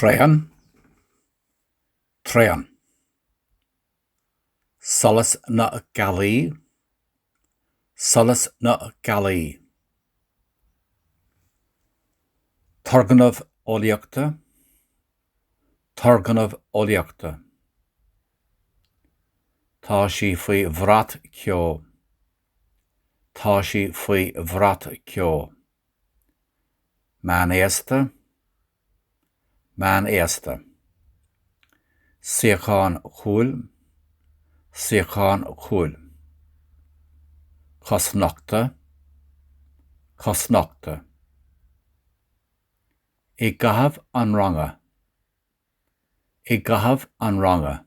Tréan, Tréan. Solas na gealaí, Solas na gealaí. Turgnamh eolaíochta, Turgnamh eolaíochta. Tá sí faoi bhrat ceo, Tá sí faoi bhrat ceo. Meánaosta, Meánaosta. Suíochan cúil, Suíochan cúil. Cosnochta, Cosnochta. Gcaitheamh an ranga, Gcaitheamh an ranga.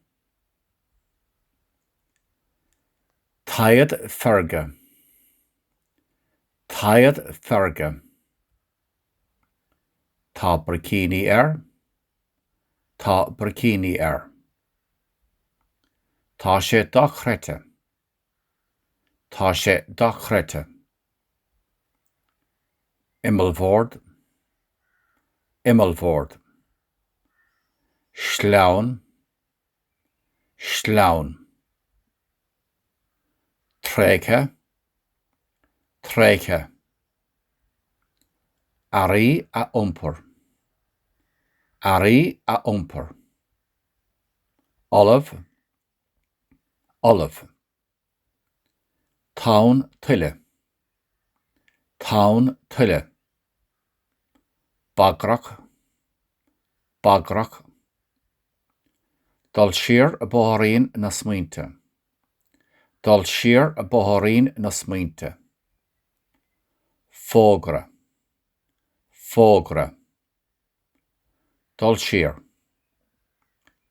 Taghd feirge, Taghd feirge. Tá bricíní Tá bricíní Tá sé dochreidte, Tá sé dochreidte. Imeallbhord, Imeallbhord. Sleamhain, Sleamhain. Tréigthe, Tréigthe. Earraí a iompar, Earraí a iompar. Ollamh, Ollamh. Town tuile, Town tuile. Bagrach, Bagrach. Dul siar a bóthraíonn na smaointe, Dul siar a bóthraíonn na smaointe. Fógra, Fógra. Dul siar.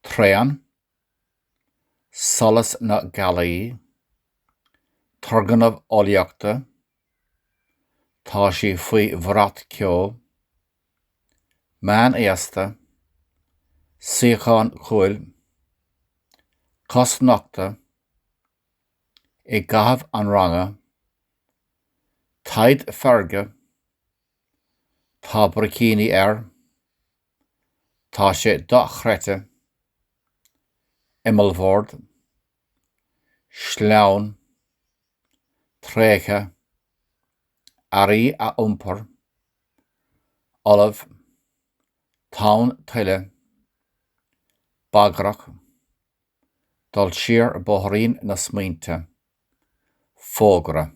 Tréan, Solas na gealaí, Turgnamh eolaíochta, Tá sí faoi bhrat ceo. Meánaosta, Suíochan cúil, Cosnochta, Gcaitheamh an ranga. Taghd feirge, Tá bricíní Tá sé dochreidte. Imeallbhord, Sleamhain, Tréigthe. Earraí a iompar. Ollamh, Town tuile. Bagrach. Dul siar a bóthraíonn na smaointe. Fógra.